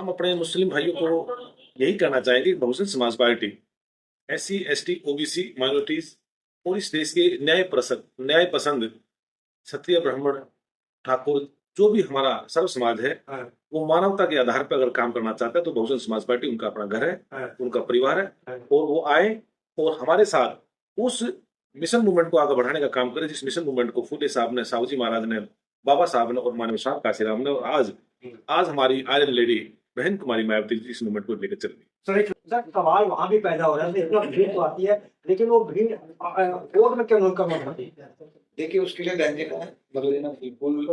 हम अपने मुस्लिम भाइयों को यही कहना चाहेंगे कि Bahujan Samaj party SC, ST, OBC, minorities और इस देश के न्याय पसंद क्षत्रिय, ब्राह्मण, ठाकुर, जो भी हमारा सर्व समाज है, वो मानवता के आधार पर अगर काम करना चाहता है तो बहुजन समाज पार्टी उनका अपना घर है, उनका परिवार है, और वो आए और हमारे साथ उस मिशन मूवमेंट को आगे बढ़ाने का काम करे, जिस मिशन मूवमेंट को फूले साहब ने, साहूजी महाराज ने, बाबा साहब ने और मानव साहब काशीराम ने, और आज आज हमारी आयरन लेडी बहन कुमारी मायावती जी इस मूवमेंट को लेकर चल रही है। सर एक सवाल वहां भी पैदा हो रहा है, इतना भीड़ तो आती है, लेकिन वो भीड़ वोट में क्यों कम होती है? देखिए उसके लिए बैंक का बदले ना बिल्कुल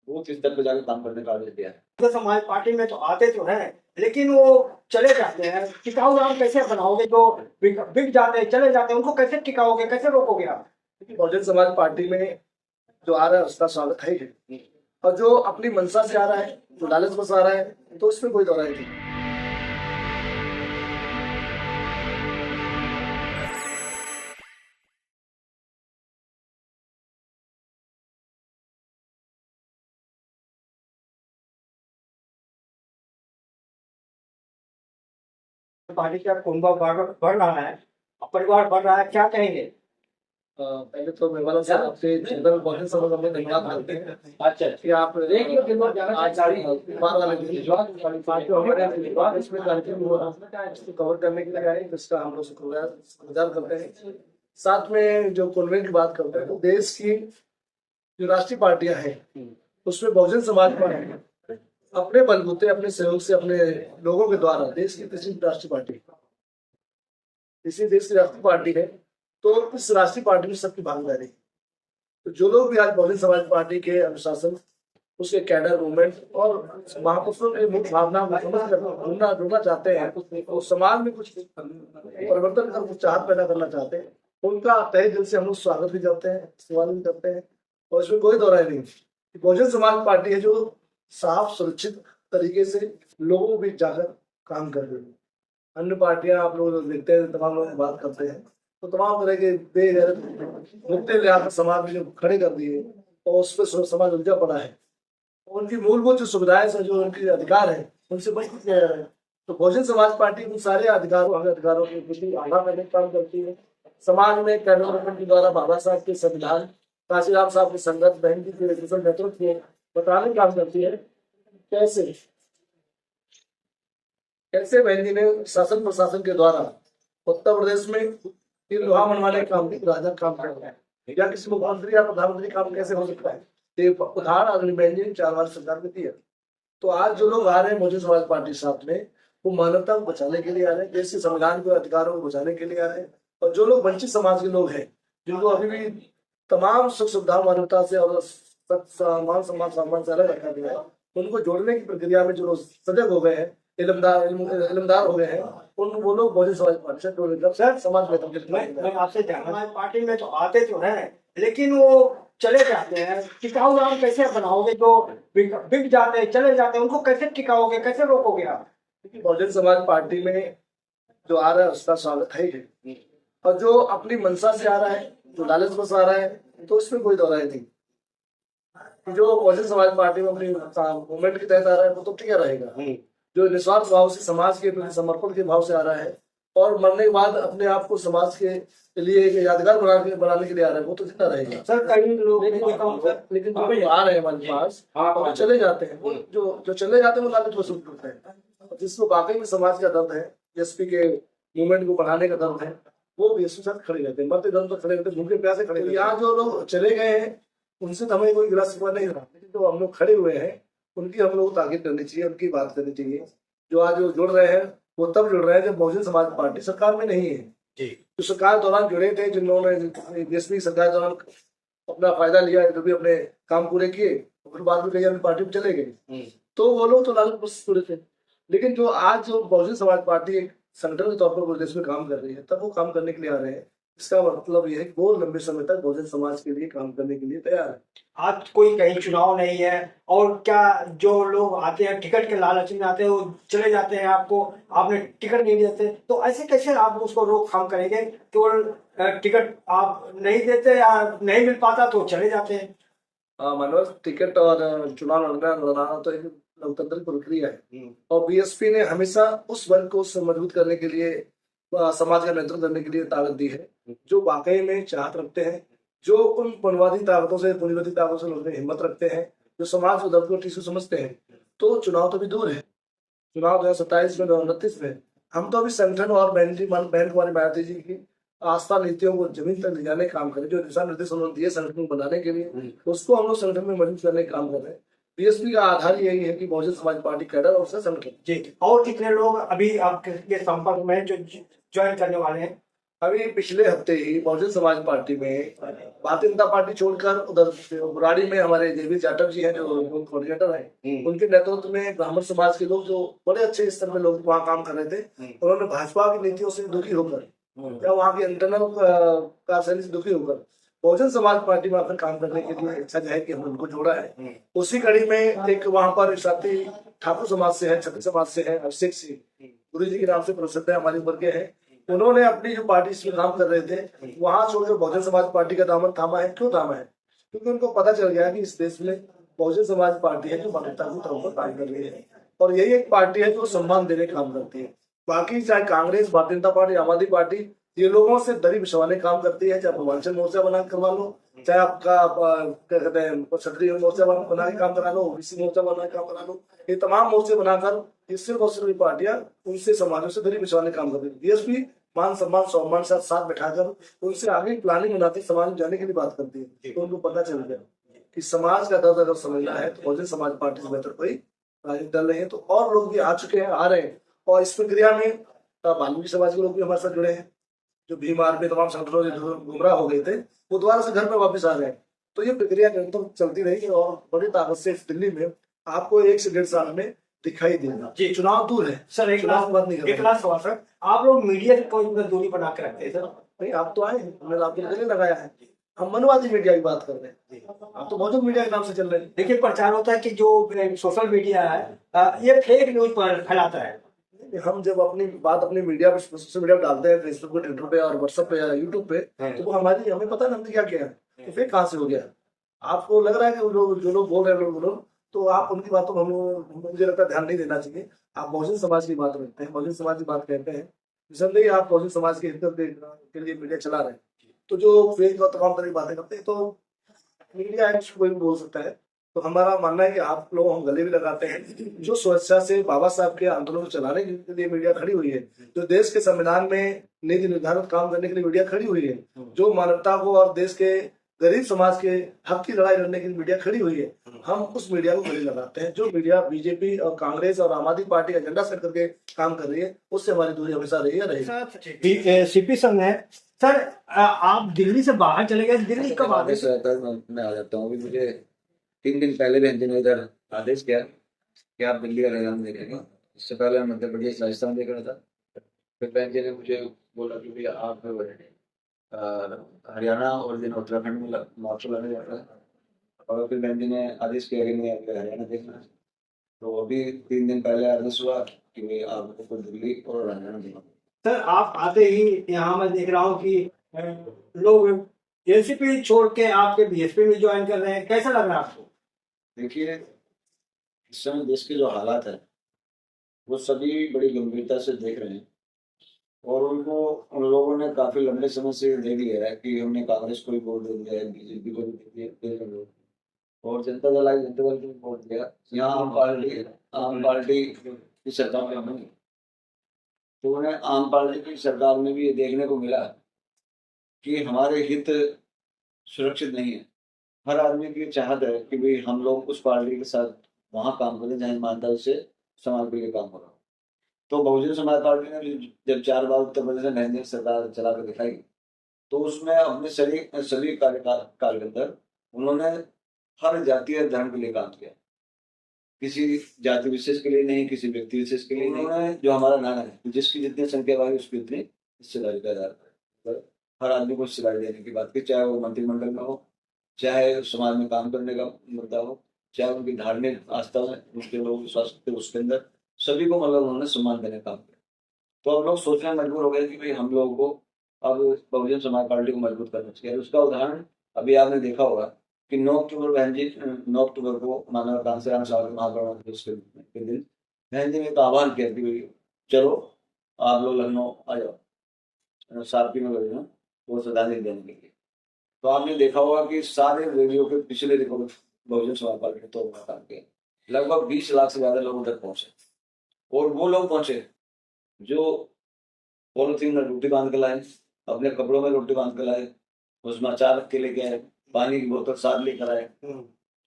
बूथ स्तर पर जाकर काम करने का आदेश दिया है। तो समाज पार्टी में तो आते तो हैं, लेकिन वो चले जाते हैं। टिकाऊ राम कैसे बनाओगे? जो बिक जाते हैं, चले जाते हैं, उनको कैसे टिकाओगे, कैसे रोकोगे आप? बहुजन समाज पार्टी में जो आ रहा है उसका स्वागत है ही। और जो अपनी मंशा से आ रहा है, जो लालच बस आ रहा है, तो उसमें कोई दौरा नहीं। पार्टी का कुंभा बढ़ रहा है, परिवार बढ़ रहा है, क्या कहेंगे? पहले तो मेवाला साहब आपसे जनरल बहुजन समाज में धन्यवाद करते हैं। अच्छा कि आप आज बार वाले इसमें कार्यक्रम हो रहा है, इसको कवर करने के लिए आए, जिसका हम लोग शुक्रगुजार करते हैं। साथ में जो कॉन्वेंट की बात करते हैं, तो देश की जो राष्ट्रीय पार्टियां हैं उसमें बहुजन समाज पार्टी अपने बलबूते, अपने सहयोग से, अपने लोगों के द्वारा देश की तीसरी राष्ट्रीय पार्टी, इसी देश की राष्ट्रीय पार्टी है। तो इस राष्ट्रीय पार्टी में सबकी भागीदारी, तो जो लोग भी आज बहुजन समाज पार्टी के अनुशासन, उसके कैडर मूवमेंट और महापुरुषों की मुख्य भावना जुड़ना चाहते हैं, तो समाज में कुछ परिवर्तन कर कुछ चाहत पैदा करना चाहते हैं, उनका तहे दिल से हम लोग स्वागत भी करते हैं, सेवा भी करते हैं। और इसमें कोई दौरा नहीं। बहुजन समाज पार्टी है जो साफ सुरक्षित तरीके से लोगों को भी जाकर काम कर रही है। अन्य पार्टियां आप लोग देखते हैं, तमाम लोग बात करते हैं, तो तमाम तरह के बेगैरत मुद्दे ले आकर समाज में जो खड़े कर दिए और उस पर समाज उलझा पड़ा है। उनकी मूलभूत जो सुविधाएं से, जो उनके अधिकार है, उनसे वंचित किया जा रहा है। तो बहुजन समाज पार्टी उन सारे अधिकारों के प्रति आधा करने का काम करती है। समाज में कैडर के द्वारा बाबा साहब के संविधान, काशीराम साहब के संगत, बहन जी के नेतृत्व को बताने का काम करती है। कैसे बहन जी ने शासन प्रशासन के द्वारा उत्तर प्रदेश में लोहा मनवाने का काम, राजा काम कर रहा है, या किसी मुख्यमंत्री या प्रधानमंत्री काम कैसे हो सकता है, उदाहरण आदमी बहन जी ने 4 बार सरकार में दिया। तो आज जो लोग आ रहे हैं बहुजन समाज पार्टी साथ में, वो मानवता को बचाने के लिए आ रहे हैं, देश के संविधान के अधिकारों को बचाने के लिए आ रहे हैं। और जो लोग वंचित समाज के लोग हैं, जिनको अभी भी तमाम सुख सुविधा मानवता से और मान सम्मान से अलग रखा गया है, उनको जोड़ने की प्रक्रिया में जो लोग सजग हो गए हैं, इल्मदार हो गए हैं, वो लोग बहुजन समाज पार्टी से जोड़कर समाज में। मैं आपसे समाज पार्टी में तो आते तो हैं, लेकिन वो चले जाते हैं। टिकाऊ राम कैसे बनाओगे? जो बिक जाते हैं, चले जाते हैं, उनको कैसे टिकाओगे, कैसे रोकोगे आप? बहुजन समाज पार्टी में जो आ रहा है उसका स्वागत है ही। और जो अपनी मंशा से आ रहा है, जो लालच बस आ रहा है, तो उसमें कोई दौरा नहीं। जो बहुजन समाज पार्टी में अपनी मूवमेंट के तहत आ रहा है, वो तो ठीक रहेगा। जो निस्वार्थ भाव से, समाज के प्रति समर्पण के भाव से आ रहा है, और मरने के बाद अपने आप को समाज के लिए एक यादगार बनाने के लिए आ रहा है, वो तो जिंदा रहेगा। सर कई लोग लेकिन जो आ रहे हैं हमारे पास, वो चले जाते हैं, जो चले जाते हैं वो लालच वसूल करते हैं। जिसको वाकई में समाज का दर्द है, एसपी के मूवमेंट को बढ़ाने का दर्द है, वो भी इसके साथ खड़े रहते हैं, मरते दम तक खड़े रहते हैं, भूखे प्यासे खड़े। यहाँ जो लोग चले गए हैं उनसे तो हमें कोई गिला शिकवा नहीं रहा, लेकिन जो हम लोग खड़े हुए हैं उनकी हम लोग ताकीद करनी चाहिए, उनकी बात करनी चाहिए। जो आज जो जुड़ रहे हैं वो तब जुड़ रहे हैं जब बहुजन समाज पार्टी सरकार में नहीं है। जो सरकार दौरान जुड़े थे, जिन्होंने देश सरकार दौरान अपना फायदा लिया, जो भी अपने काम पूरे किए, फिर बाद में कहीं अपनी पार्टी में चले गए, तो वो लोग तो लालच बस जुड़े थे। लेकिन जो आज जो बहुजन समाज पार्टी एक संगठन के तौर पर देश में काम कर रही है, तब वो काम करने के लिए आ रहे हैं। इसका मतलब यह है कि वो लंबे समय तक बहुजन समाज के लिए काम करने के लिए तैयार है। आज कोई कहीं चुनाव नहीं है, और क्या जो लोग आते हैं टिकट के लालच में आते हैं, वो चले जाते हैं, आपने टिकट नहीं देते, तो ऐसे कैसे आप उसको रोकथाम करेंगे? केवल टिकट आप नहीं देते या नहीं मिल पाता तो चले जाते हैं। मनोज, टिकट और चुनाव लड़ना तो एक लोकतंत्र की प्रक्रिया है। और बीएसपी ने हमेशा उस वर्ग को मजबूत करने के लिए, समाज का नेतृत्व करने के लिए ताकत दी है, जो वाकई में चाहत रखते हैं, जो उन पूंजीवादी ताकतों से लड़ने की हिम्मत रखते हैं, जो समाज को दर्द को टिश्यू समझते हैं। तो चुनाव तो अभी दूर है, चुनाव 2027 में 2029 में। हम तो अभी संगठन और बहन कुमारी मायावती जी की आस्था नीतियों को जमीन तक ले जाने का काम करें, जो दिशा निर्देश उन्होंने दिए संगठन को बनाने के लिए, उसको हम लोग संगठन में मजबूत करने का काम कर रहे हैं। बीएसपी का आधार यही है कि बहुजन समाज पार्टी कैडर और उसका संगठन। जी, और कितने लोग अभी आपके संपर्क में जो ज्वाइन करने वाले हैं? अभी पिछले हफ्ते ही बहुजन समाज पार्टी में भारतीय जनता पार्टी छोड़कर उधर बुराड़ी में हमारे जेबी जाटव जी हैं, जो कोऑर्डिनेटर हैं, उनके नेतृत्व में ब्राह्मण समाज के लोग, जो बड़े अच्छे स्तर में लोग वहाँ काम कर रहे थे, उन्होंने भाजपा की नीतियों से दुखी होकर या वहाँ की इंटरनल कार्यशैली से दुखी होकर बहुजन समाज पार्टी में आकर काम करने के लिए इच्छा जाहिर की, हमने उनको जोड़ा है। उसी कड़ी में एक वहाँ पर साथी ठाकुर समाज से है, छत्री समाज से है, अभिषेक सिंह गुरु जी के नाम से प्रसिद्ध है, हमारी उम्र के हैं। उन्होंने अपनी जो पार्टी इसमें काम कर रहे थे, वहां छोड़कर बहुजन समाज पार्टी का दामन थामा है। क्यों थामा है? क्योंकि उनको पता चल गया कि इस देश में बहुजन समाज पार्टी है जो मानवता के तौर पर काम कर रही है, और यही एक पार्टी है जो सम्मान देने का काम करती है। बाकी चाहे कांग्रेस, भारतीय जनता पार्टी, आम आदमी पार्टी, ये लोगों से दरी बिछवाने काम करती है। चाहे पूर्वांचल मोर्चा बना करवा लो, चाहे आपका क्या कहते हैं क्षत्रिय मोर्चा बना के काम करा लो, ओबीसी मोर्चा बना के काम करा लो, ये तमाम मोर्चे बनाकर ये सिर्फ और सिर्फ पार्टियां उनसे समाजों से दरी बिछवाने का काम करती है। बीएसपी मान सम्मान सम्मान साथ साथ बैठाकर उनसे आगे प्लानिंग बनाती, समाज में जाने के लिए बात करती है। तो उनको पता चल गया कि समाज का दर्द अगर समझना है तो बहुजन समाज पार्टी से बेहतर कोई राजनीति दल नहीं है। तो और लोग भी आ चुके हैं, आ रहे हैं, और इस प्रक्रिया में वाल्मीकि समाज के लोग भी हमारे साथ जुड़े हैं, जो भीम आर्मी तमाम संगठनों से गुमराह हो गए थे, वो दोबारा से घर में वापस आ रहे हैं। तो ये प्रक्रिया निरंतर चलती रहेगी और बड़ी ताकत से दिल्ली में आपको 1 से 1.5 साल में दिखाई देगा। जी, चुनाव दूर है सर। एक चुनाव की बात नहीं कर एक लास्ट सवाल सर, आप लोग मीडिया से कोई दूरी बना के रखते हैं सर? नहीं, आप तो आए, मैंने आपके गले लगाया है। हम मनवादी मीडिया की बात कर रहे हैं, आप तो बहुजन मीडिया के नाम से चल रहे हैं। देखिए, प्रचार होता है कि जो सोशल मीडिया है ये फेक न्यूज पर फैलाता है। हम जब अपनी बात अपने मीडिया पे, सोशल मीडिया पे डालते हैं, फेसबुक पे, ट्विटर पे और व्हाट्सएप पे या यूट्यूब पे, तो वो हमें पता है हमने क्या किया है, तो फेक कहाँ से हो गया। आपको लग रहा है कि जो लोग बोल रहे हैं लोग, तो आप उनकी बातों को मुझे लगता है ध्यान नहीं देना चाहिए। आप बहुजन समाज की बात रखते हैं, बहुजन समाज की बात कहते हैं, निसंदेह आप बहुजन समाज के हित के लिए मीडिया चला रहे हैं। तो जो फेक और तमाम तरह की बातें करते हैं, तो मीडिया है, कोई भी बोल सकता है। तो हमारा मानना है कि आप लोग, हम गले भी लगाते हैं, जो स्वेच्छा से बाबा साहब के आंदोलन को चलाने के लिए मीडिया खड़ी हुई है, जो देश के संविधान में नीति निर्धारित काम करने के लिए मीडिया खड़ी हुई है, जो मानवता को और देश के गरीब समाज के हक की लड़ाई लड़ने के लिए मीडिया खड़ी हुई है, हम उस मीडिया को गले लगाते हैं। जो मीडिया बीजेपी और कांग्रेस और आम आदमी पार्टी का एजेंडा सेट करके काम कर रही है, उससे हमारी दूरी हमेशा रही है, रहेगी। सीपी संघ है सर, आप दिल्ली से बाहर चले गए, दिल्ली कब आ गए? मैं आ जाता हूँ। अभी मुझे 3 दिन पहले बहन जी ने इधर आदेश किया कि आप दिल्ली का एग्जाम देखेंगे। इससे पहले मैं मध्य प्रदेश, राजस्थान देख रहा था। फिर बहन जी ने मुझे बोला कि भैया आप हरियाणा और दिन उत्तराखंड में महोत्सव लगे जा रहा है, और फिर बहन जी ने आदेश किया कि नहीं, आपको हरियाणा देखना है। तो अभी 3 दिन पहले आदेश हुआ कि आपको दिल्ली और हरियाणा देखना। सर, आप आते ही यहाँ मैं देख रहा हूँ कि लोग एनसीपी छोड़ के आपके बीएसपी में ज्वाइन कर रहे हैं, कैसा लग रहा है आपको? देखिए, इस समय देश के जो हालात है वो सभी बड़ी गंभीरता से देख रहे हैं, और उन लोगों ने काफी लंबे समय से देख लिया है कि हमने कांग्रेस को भी वोट दे दिया है, बीजेपी को भी दे दिया, और जनता दल को भी वोट दिया। यहाँ आम पार्टी की सरकार में नहीं, तो उन्हें आम पार्टी की सरकार में भी ये देखने को मिला कि हमारे हित सुरक्षित नहीं है। हर आदमी की चाहत है कि भाई हम लोग उस पार्टी के साथ वहां काम करें जहाँ ईमानदारी से समाज के लिए काम हो रहा हो। तो बहुजन समाज पार्टी ने जब 4 बार उत्तर प्रदेश में नरेंद्र सरकार चला कर दिखाई, तो उसमें अपने सभी कार्यकर्ता उन्होंने हर जाति और धर्म के लिए काम किया, किसी जाति विशेष के लिए नहीं, किसी व्यक्ति विशेष के लिए नहीं। उन्होंने जो हमारा नारा है, जिसकी जितनी संख्या बढ़ी उसकी उतनी हिस्सेदारी का आधार पर हर आदमी को हिस्सेदारी देने की बात की, चाहे वो मंत्रिमंडल में हो, चाहे समाज में काम करने का मुद्दा हो, चाहे उनकी धार्मिक आस्था है, उनके लोग विश्वास करते उसके अंदर, सभी को मतलब उन्होंने सम्मान देने का काम किया। तो हम लोग सोचने में मजबूर हो गए कि भाई हम लोगों को अब बहुजन समाज पार्टी को मजबूत करना चाहिए। उसका उदाहरण अभी आपने देखा होगा कि 9 अक्टूबर बहन जी 9 अक्टूबर को मानव कांसीराम साहब के महापरिनिर्वाण दिवस के दिन बहन जी ने एक आह्वान किया कि चलो आप लोग लखनऊ आ जाओ, सारपी में लग जाओ वो श्रद्धांजलि देने के लिए। तो आपने देखा होगा कि सारे रेडियो के पिछले रिकॉर्ड बहुजन समाज पार्टी ने तो काम किया, लगभग 20 लाख से ज्यादा लोगों तक पहुंचे। और वो लोग पहुंचे जो पॉलिथीन में रोटी बांध के लाए, अपने कपड़ों में रोटी बांध के लाए, उसमें अचार रख के लेके आए, पानी की बोतल साथ लेकर आए।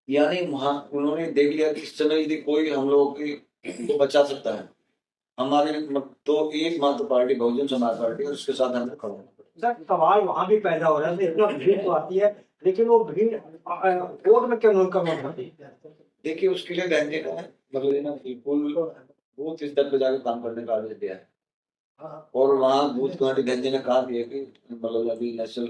यानी वहां उन्होंने देख लिया कि इस समय यदि कोई हम लोगों की को बचा सकता है हमारे तो एकमात्र पार्टी बहुजन समाज पार्टी है, उसके साथ हमें खड़ा होना पड़ेगा। सर सवाल वहां भी पैदा हो रहा है, इतना भीड़ तो आती है, लेकिन वो भीड़ वोट में क्यों नहीं कम होती है? देखिए उसके लिए बहन जी ने मतलब ये ना बिल्कुल बूथ स्तर पे जाकर काम करने का आदेश दिया है। और वहाँ बूथ कमेटी बहन जी ने कहा भी है कि मतलब अभी नेशनल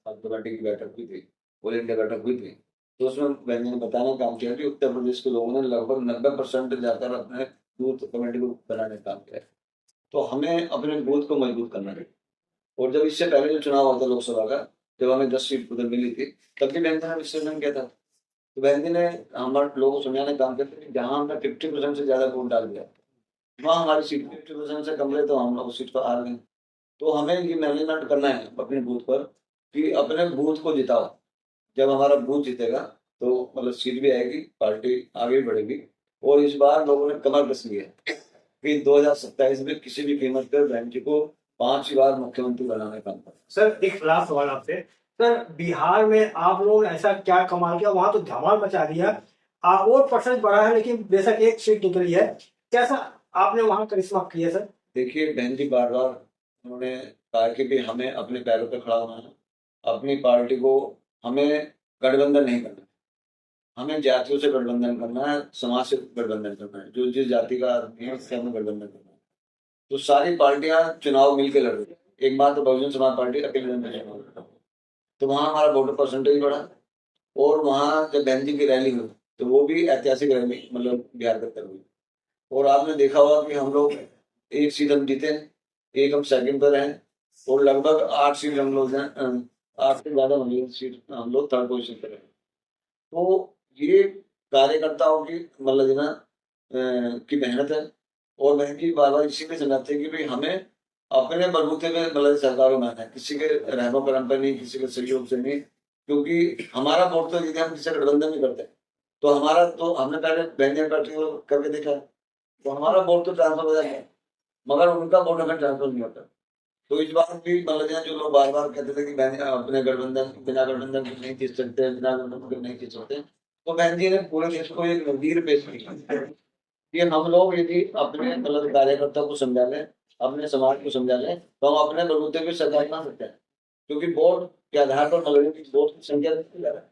कमेटी की बैठक हुई थी, ऑल इंडिया बैठक हुई थी, तो उसमें बहन जी ने बताने का काम किया कि उत्तर प्रदेश के लोगों ने लगभग 90% जाकर अपने बूथ कमेटी को बनाने का काम किया है। तो हमें अपने बूथ को मजबूत करना है। और जब इससे पहले जो चुनाव हुआ था लोकसभा का, जब हमें 10 सीट उधर मिली थी, तब भी बहन जी ने विश्लेषण किया था। तो बहन जी ने हमारे लोगों को समझाने का काम किया कि जहाँ हमने 50% से ज्यादा वोट डाल दिया वहाँ हमारी सीट 50% से कम रहे तो हम लोग उस सीट पर हार गए। तो हमें ये मैनेजमेंट करना है अपने बूथ पर कि अपने बूथ को जिताओ। जब हमारा बूथ जीतेगा तो मतलब सीट भी आएगी, पार्टी आगे भी बढ़ेगी। और इस बार लोगों ने कमर कस ली है कि 2027 में किसी भी कीमत पर बहन जी को 5 बार मुख्यमंत्री बनाने का काम करना। सर एक लास्ट सवाल आपसे, सर बिहार में आप लोगों ने ऐसा क्या कमाल किया, वहां तो धमाल मचा दिया, वोट परसेंट बढ़ा है लेकिन बेशक एक सीट निकली है, कैसा आपने वहां करिश्मा किया सर? देखिए बहन जी बार बार उन्होंने कहा कि भी हमें अपने पैरों पर खड़ा होना है, अपनी पार्टी को हमें गठबंधन नहीं करना, हमें जातियों से गठबंधन करना है, समाज से गठबंधन करना है, जो जिस जाति का आदमी है उससे हमें गठबंधन करना है। तो सारी पार्टियां चुनाव मिलकर लड़ रही है, एक बार तो बहुजन समाज पार्टी अकेले चुनाव लड़ रही है। तो वहाँ हमारा वोटर परसेंटेज बढ़ा। और वहाँ जब बहन जी की रैली हुई तो वो भी ऐतिहासिक रैली मतलब बिहार के अंदर हुई। और आपने देखा होगा कि हम लोग एक सीट हम जीते, एक हम सेकंड पर रहे, और लगभग 8 सीट हम लोग 8 से ज्यादा सीट हम लोग थर्ड पोजिशन पर रहे। तो ये कार्यकर्ताओं की मतलब है ना की मेहनत है। और बहन जी बार बार इसी में समझाते हैं कि भाई हमें अपने बलबूते में मतलब सरकार बनाना है, किसी के रहमो करम पर नहीं, किसी के सहयोग से नहीं। क्योंकि हमारा वोट तो यदि हम किसी से गठबंधन नहीं करते तो हमारा तो हमने पहले बहन पार्टी को करके देखा है, तो हमारा वोट तो ट्रांसफर हो जाएगा, मगर उनका वोट हमें ट्रांसफर नहीं होता। तो इस बार भी मतलब जो लोग बार बार कहते थे कि बहन अपने गठबंधन बिना गठबंधन के नहीं जीत सकते, बिना गठबंधन के नहीं जीत सकते, तो बहन जी ने पूरे देश को एक नज़ीर पेश की कि हम लोग यदि अपने मतलब कार्यकर्ता को समझा लें, अपने समाज को समझा लें, तो हम अपने बलबूते पे सरकार बना सकते हैं। क्योंकि वोट के आधार पर मतलब वोट की संख्या ज्यादा है,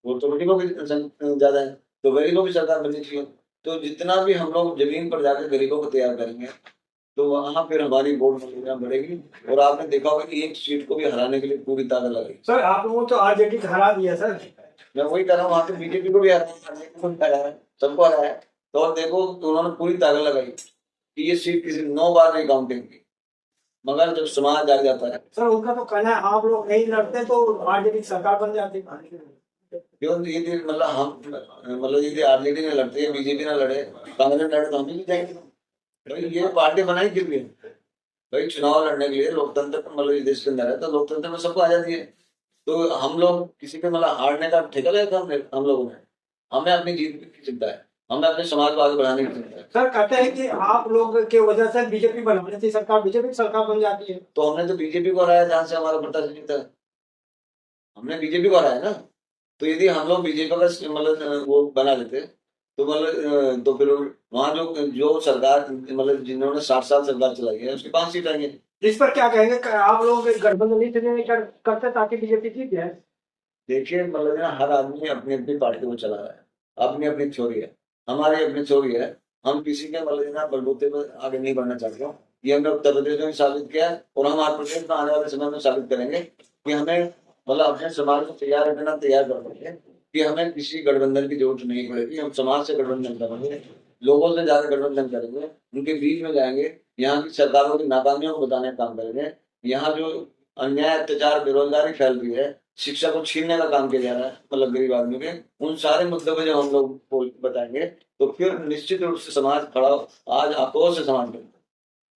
वोट तो गरीबों की ज्यादा है, तो गरीबों की सरकार बननी चाहिए। तो जितना भी हम लोग जमीन पर जाकर गरीबों को तैयार करेंगे तो वहां फिर हमारी वोट संख्या बढ़ेगी। और आपने देखा होगा कि एक सीट को भी हराने के लिए पूरी ताकत लगेगी। सर आप लोगों तो आरजेडी को हरा दिया सर। मैं वही कह रहा हूँ, वहां तो बीजेपी को भी हराया है, सबको हराया है। तो और देखो तो उन्होंने पूरी ताकत लगाई कि ये सीट किसी 9 बार नहीं काउंटिंग की, मगर जब समाज जाग जाता है। सर उनका तो कहना है आप लोग नहीं लड़ते तो आरजेडी सरकार बन जाती। क्यों यदि मतलब हम मतलब यदि आरजेडी ने लड़ते हैं, बीजेपी ना लड़े, कांग्रेस लड़े तो हम भी जाएंगे। भाई ये पार्टी बनाई क्यों है? भाई चुनाव लड़ने के लिए, लोकतंत्र मतलब इस देश के अंदर है तो लोकतंत्र में सबको आजादी है। तो हम लोग किसी के मतलब हारने का ठेका लिया था हम लोगों ने। हमें अपनी जीत की चिंता है, हमें अपने समाज को आगे बढ़ाने की चिंता है। सर कहते हैं कि आप लोग के वजह से बीजेपी बनाने थी सरकार, बीजेपी की सरकार बन जाती है। तो हमने तो बीजेपी को हराया जहां से हमारा प्रत्याशी जीता है, हमने बीजेपी को हराया ना। तो यदि हम लोग बीजेपी का मतलब वो बना लेते तो मतलब तो फिर वहां जो सरकार मतलब जिन्होंने 60 साल सरकार चलाई है उसकी 5 सीट आएंगे। इस पर क्या कहेंगे, आप लोग गठबंधन नहीं करते ताकि बीजेपी जीत जाए? देखिए मतलब ना हर आदमी अपनी अपनी पार्टी को चला रहा है, अपनी अपनी थ्योरी है, हमारी अपनी थ्योरी है। हम किसी के मतलब ना बलबूते में आगे नहीं बढ़ना चाहते हो। ये हमने उत्तर प्रदेश में भी साबित किया है और हम आंध्र प्रदेश में आने वाले समय में साबित करेंगे कि हमें मतलब अपने समाज को तैयार रखना, तैयार करेंगे कि हमें किसी गठबंधन की जरूरत नहीं पड़ेगी। हम समाज से गठबंधन करेंगे, लोगों से जाकर गठबंधन करेंगे, उनके बीच में जाएंगे, यहाँ की सरकारों की नाकामियों को बताने का काम करेंगे। यहाँ जो अन्याय, अत्याचार, बेरोजगारी फैल रही है, शिक्षा को छीनने का काम किया जा रहा है, मतलब गरीब आदमी के, उन सारे मुद्दों को जब हम लोग को बताएंगे तो फिर निश्चित रूप से समाज खड़ा आज आक्रोश से समाज में,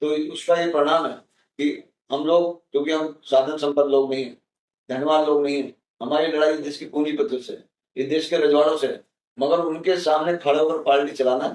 तो उसका ये परिणाम है कि हम लोग, क्योंकि हम साधन संपन्न लोग नहीं है, धनवान लोग नहीं है, हमारी लड़ाई देश की पूंजीपतियों से, इस देश के रजवाड़ों से, मगर उनके सामने खड़े होकर पार्टी चलाना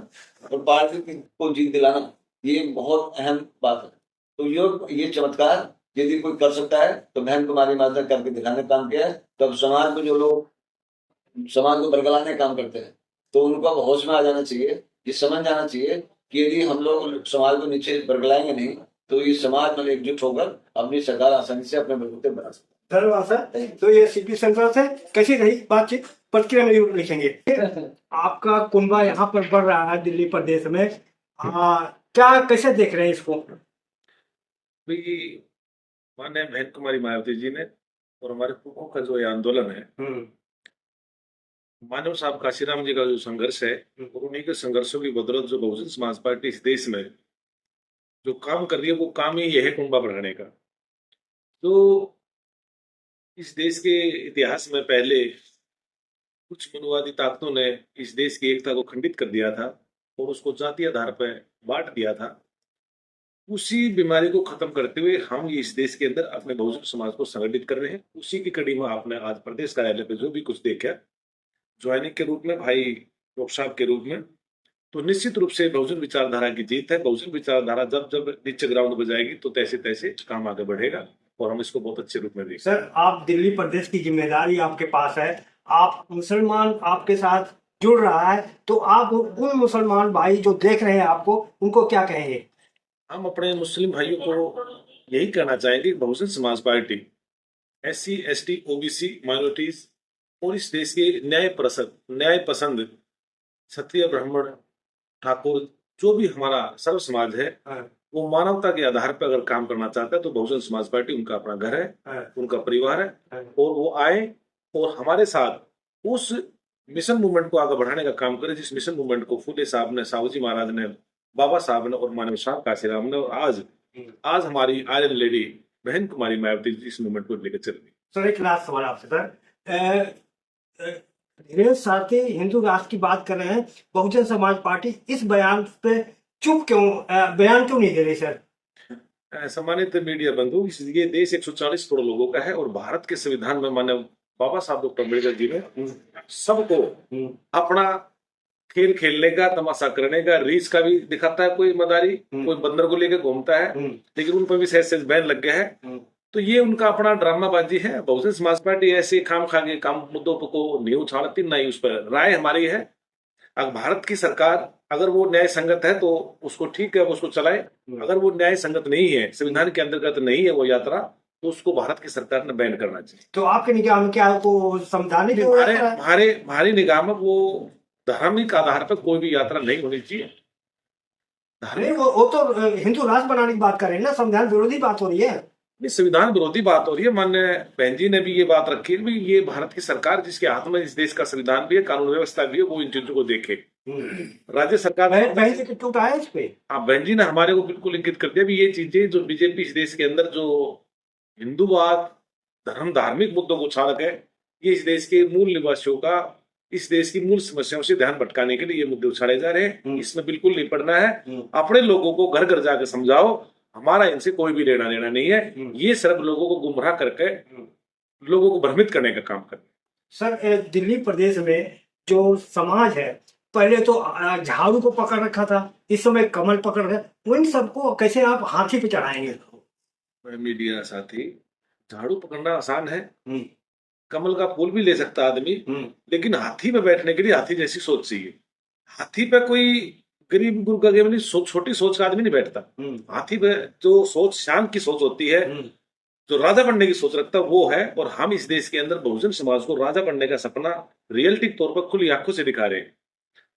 और पार्टी को जीत दिलाना, ये बहुत अहम बात है। तो ये चमत्कार यदि कोई कर सकता है तो बहन कुमारी माता करके दिखाने का काम किया है। तब समाज में जो लोग समाज को बरगलाने का काम करते हैं तो उनको अब होश में आ जाना चाहिए, ये समझ जाना चाहिए कि यदि हम लोग समाज को नीचे बरगलाएंगे नहीं तो ये समाज में एकजुट होकर अपनी सरकार आसानी से अपने बलबूते बना सकते हैं। धन्यवाद सर। तो ये सीपी सेंटर से कैसी रही बातचीत, प्रतिक्रिया में जरूर लिखेंगे। आपका कुनबा यहाँ पर बढ़ रहा है दिल्ली प्रदेश में, क्या कैसे देख रहे हैं इसको? भाई माननीय बहन कुमारी मायावती जी ने और हमारे पुरखों का जो ये आंदोलन है, मानव साहब काशीराम जी का जो संघर्ष है और उन्हीं के संघर्षों की बदौलत जो बहुजन समाज पार्टी इस देश में जो काम कर रही है वो काम ही यह है कुनबा बढ़ाने का। तो इस देश के इतिहास में पहले कुछ मनुवादी ताकतों ने इस देश की एकता को खंडित कर दिया था और उसको जातीय आधार पर बांट दिया था। उसी बीमारी को खत्म करते हुए हम ये इस देश के अंदर अपने बहुजन समाज को संगठित कर रहे हैं। उसी की कड़ी में आपने आज प्रदेश कार्यालय पे जो भी कुछ देखा, ज्वाइनिंग के रूप में, भाई डॉक्टर साहब के रूप में, तो निश्चित रूप से बहुजन विचारधारा की जीत है। बहुजन विचारधारा जब जब नीचे ग्राउंड पर जाएगी तो तैसे तैसे काम आगे बढ़ेगा और हम इसको बहुत अच्छे रूप में देखें। सर, आप दिल्ली प्रदेश की जिम्मेदारी आपके पास है, आप मुसलमान आपके साथ जुड़ रहा है, तो आप उन मुसलमान भाई जो देख रहे हैं आपको, उनको क्या कहेंगे? हम अपने मुस्लिम भाइयों को यही कहना चाहेंगे, Bahujan Samaj party SC ST OBC minorities और इस देश के न्याय पसंद क्षत्रिय ब्राह्मण ठाकुर जो भी हमारा सर्व समाज है, वो मानवता के आधार पर अगर काम करना चाहता है तो बहुजन समाज पार्टी उनका अपना घर है, उनका परिवार है और वो आए और हमारे साथ उस मिशन मूवमेंट को आगे बढ़ाने का काम करे, जिस मिशन मूवमेंट को फुले साहब ने, साहू जी महाराज ने, बाबा साहब ने और मानव साहब काशीराम ने, और आज हमारी आयरन लेडी बहन कुमारी मायावती जी इस मूवमेंट को लेकर चल रही। सर, एक लास्ट सवाल आपसे सर, धीरेन्द्र सारथी हिंदू राष्ट्र की बात कर रहे हैं, बहुजन समाज पार्टी इस बयान पे चुप क्यों, बयान क्यों नहीं दे रही सर? सम्मानित मीडिया बंधु, ये देश 140 करोड़ लोगों का है और भारत के संविधान में मानव बाबा साहब डॉक्टर अम्बेडकर जी ने सबको अपना खेल खेलने का, तमाशा करने का, रीछ का भी दिखाता है। कोई मदारी, कोई बंदर को लेकर घूमता है, लेकिन उन पर भी सहज बैन लग गया है। तो ये उनका अपना ड्रामाबाजी है। बहुजन समाज पार्टी ऐसे खाम खा के काम मुद्दों को नहीं उछाड़ती, ना ही उस पर राय हमारी है। अगर भारत की सरकार अगर वो न्याय संगत है तो उसको ठीक है, उसको चलाए। अगर वो न्याय संगत नहीं है, संविधान के अंतर्गत नहीं है वो यात्रा, तो उसको भारत की सरकार ने बैन करना चाहिए। तो आपके निगाह में क्या वो संवैधानिक? हमारे निगाह में वो धार्मिक आधार पर कोई भी यात्रा नहीं होनी चाहिए। वो तो हिंदू राष्ट्र बनाने की बात कर रहे हैं ना, संविधान विरोधी बात हो रही है। नहीं, संविधान विरोधी बात हो रही है। माननीय बहन जी ने भी ये बात रखी है, ये भारत की सरकार जिसके हाथ में इस देश का संविधान भी है, कानून व्यवस्था भी है, वो इन चीजों को देखे। राज्य सरकार बहन जी की टूट आया इस पे। हाँ, बहन जी ने हमारे को बिल्कुल इंगित कर दिया भी ये चीजें जो बीजेपी इस देश के अंदर जो हिंदूवाद, धार्मिक मुद्दों को उछाल है, ये इस देश के मूल निवासियों का, इस देश की मूल समस्याओं से ध्यान भटकाने के लिए ये मुद्दे उछाले जा रहे हैं। इसमें बिल्कुल नहीं पड़ना है। अपने लोगों को घर घर जाकर समझाओ, हमारा इनसे कोई भी लेना देना नहीं है। ये सिर्फ लोगों को गुमराह करके लोगों को भ्रमित करने का काम कर। सर, दिल्ली प्रदेश में जो समाज है, पहले तो झाड़ू को पकड़ रखा था, इस समय कमल पकड़ रहे, उन सबको कैसे आप हाथी पे चढ़ाएंगे? मीडिया साथी, झाड़ू पकड़ना आसान है, कमल का फूल भी ले सकता आदमी, लेकिन हाथी पे बैठने के लिए हाथी जैसी सोच चाहिए। हाथी पे कोई गरीब गुरगा छोटी सोच का आदमी नहीं बैठता। हाथी पे जो सोच शान की सोच होती है, जो राजा बनने की सोच रखता है, वो है। और हम इस देश के अंदर बहुजन समाज को राजा बनने का सपना रियलिटी तौर पर खुली आंखों से दिखा रहे हैं।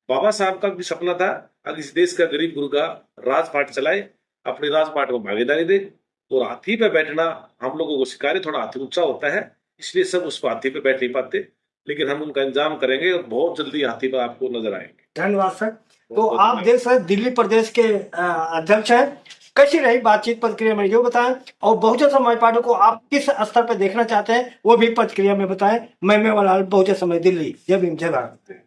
बाबा साहब का भी सपना था अगर इस देश का गरीब गुरगा राजपाट चलाए, अपनी राजपाट में भागीदारी दे। और हाथी पे बैठना हम लोगों को सिखा रहे, थोड़ा हाथी ऊंचा होता है, इसलिए सब उस हाथी पे बैठ नहीं पाते, लेकिन हम उनका इंतजाम करेंगे और बहुत जल्दी हाथी पे आपको नजर आएंगे। धन्यवाद सर। तो आप देख सकते दिल्ली प्रदेश के अध्यक्ष हैं कैसी रही बातचीत, प्रतिक्रिया में जो बताएं। और बहुजन समाज पार्टी को आप किस स्तर पर देखना चाहते हैं वो भी प्रतिक्रिया में बताएं। मैं मेवालाल, बहुजन समाज, दिल्ली। जय भीम, जय भारत।